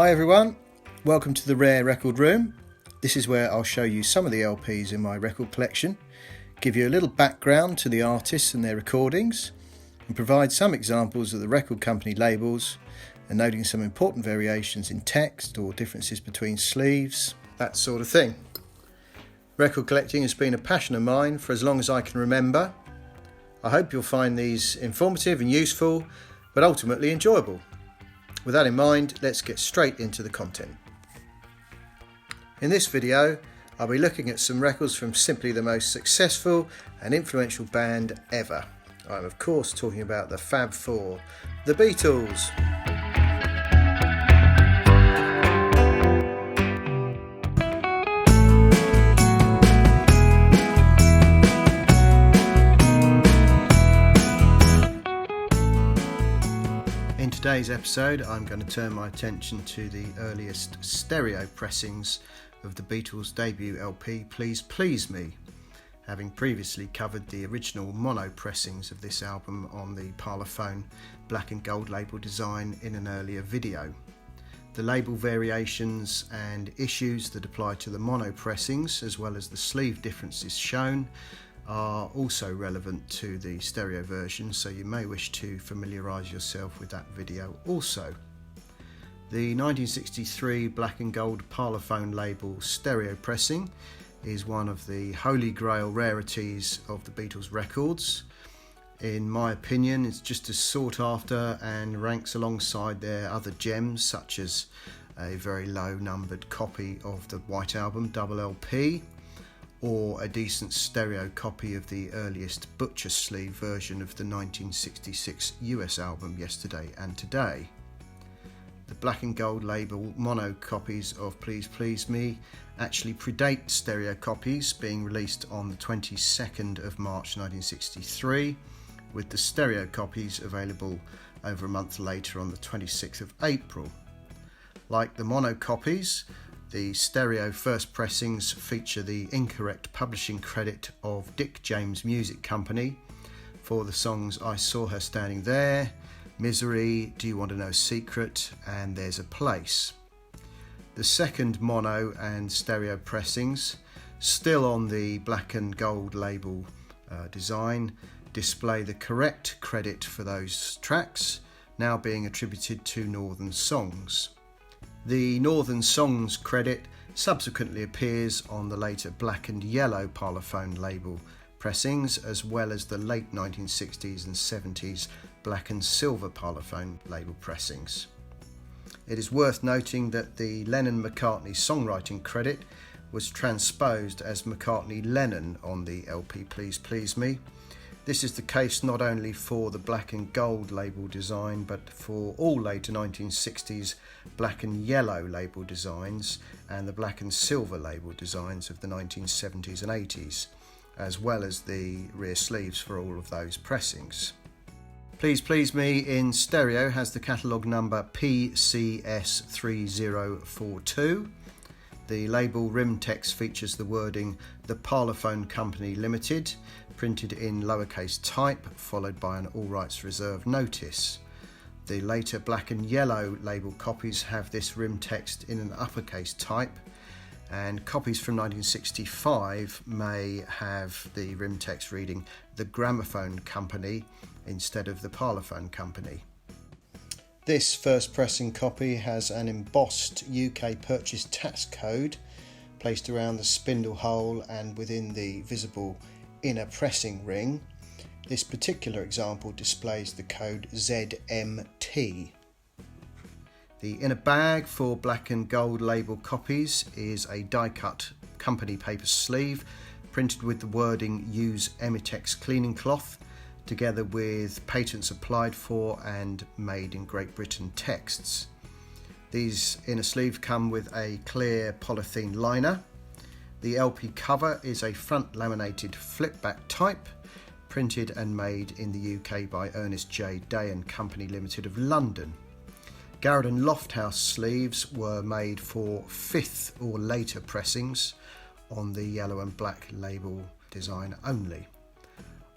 Hi everyone, welcome to the Rare Record Room. This is where I'll show you some of the LPs in my record collection, give you a little background to the artists and their recordings, and provide some examples of the record company labels, and noting some important variations in text or differences between sleeves, that sort of thing. Record collecting has been a passion of mine for as long as I can remember. I hope you'll find these informative and useful, but ultimately enjoyable. With that in mind, let's get straight into the content. In this video, I'll be looking at some records from simply the most successful and influential band ever. I'm of course talking about the Fab Four, the Beatles. In today's episode, I'm going to turn my attention to the earliest stereo pressings of the Beatles' debut LP, Please Please Me, having previously covered the original mono pressings of this album on the Parlophone black and gold label design in an earlier video. The label variations and issues that apply to the mono pressings, as well as the sleeve differences shown, are also relevant to the stereo version, so you may wish to familiarise yourself with that video also. The 1963 black and gold Parlophone label stereo pressing is one of the holy grail rarities of the Beatles records. In my opinion, it's just as sought after and ranks alongside their other gems, such as a very low numbered copy of the White Album double LP, or a decent stereo copy of the earliest butcher sleeve version of the 1966 US album Yesterday and Today. The black and gold label mono copies of Please Please Me actually predate stereo copies, being released on the 22nd of March 1963, with the stereo copies available over a month later on the 26th of April. Like the mono copies, the stereo first pressings feature the incorrect publishing credit of Dick James Music Company for the songs I Saw Her Standing There, Misery, Do You Want to Know a Secret, and There's a Place. The second mono and stereo pressings, still on the black and gold label design, display the correct credit for those tracks, now being attributed to Northern Songs. The Northern Songs credit subsequently appears on the later black and yellow Parlophone label pressings, as well as the late 1960s and 70s black and silver Parlophone label pressings. It is worth noting that the Lennon-McCartney songwriting credit was transposed as McCartney-Lennon on the LP Please Please Me. This is the case not only for the black and gold label design, but for all later 1960s black and yellow label designs and the black and silver label designs of the 1970s and 80s, as well as the rear sleeves for all of those pressings. Please Please Me in stereo has the catalogue number PCS3042. The label rim text features the wording The Parlophone Company Limited, printed in lowercase type, followed by an all rights reserved notice. The later black and yellow label copies have this rim text in an uppercase type, and copies from 1965 may have the rim text reading The Gramophone Company instead of The Parlophone Company. This first pressing copy has an embossed UK purchase tax code placed around the spindle hole and within the visible inner pressing ring. This particular example displays the code ZMT. The inner bag for black and gold label copies is a die-cut company paper sleeve printed with the wording Use Emitex cleaning cloth, together with patents applied for and made in Great Britain texts. These inner sleeves come with a clear polythene liner. The LP cover is a front laminated flip-back type, printed and made in the UK by Ernest J. Day and Company Limited of London. Garrett and Lofthouse sleeves were made for 5th or later pressings on the yellow and black label design only.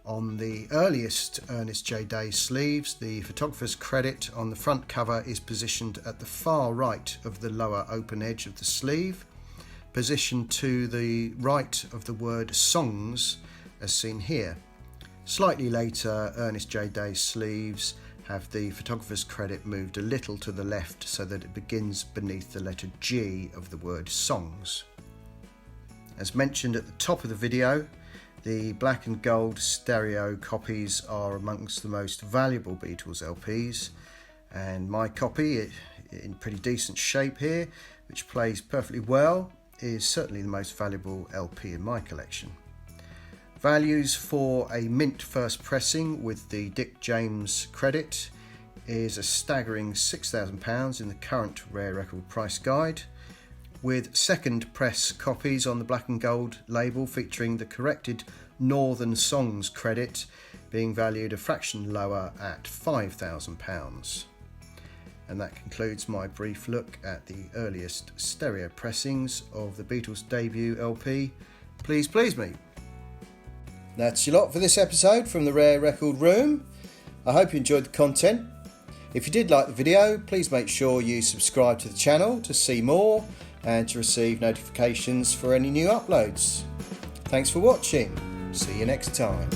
On the earliest Ernest J. Day sleeves, the photographer's credit on the front cover is positioned at the far right of the lower open edge of the sleeve, positioned to the right of the word songs as seen here. Slightly later, Ernest J. Day's sleeves have the photographer's credit moved a little to the left so that it begins beneath the letter G of the word songs. As mentioned at the top of the video, the black and gold stereo copies are amongst the most valuable Beatles LPs, and my copy, in pretty decent shape here, which plays perfectly well, is certainly the most valuable LP in my collection. Values for a mint first pressing with the Dick James credit is a staggering £6,000 in the current Rare Record price guide, with second press copies on the black and gold label featuring the corrected Northern Songs credit being valued a fraction lower at £5,000. And that concludes my brief look at the earliest stereo pressings of the Beatles debut LP, Please Please Me. That's your lot for this episode from the Rare Record Room. I hope you enjoyed the content. If you did like the video, please make sure you subscribe to the channel to see more and to receive notifications for any new uploads. Thanks for watching. See you next time.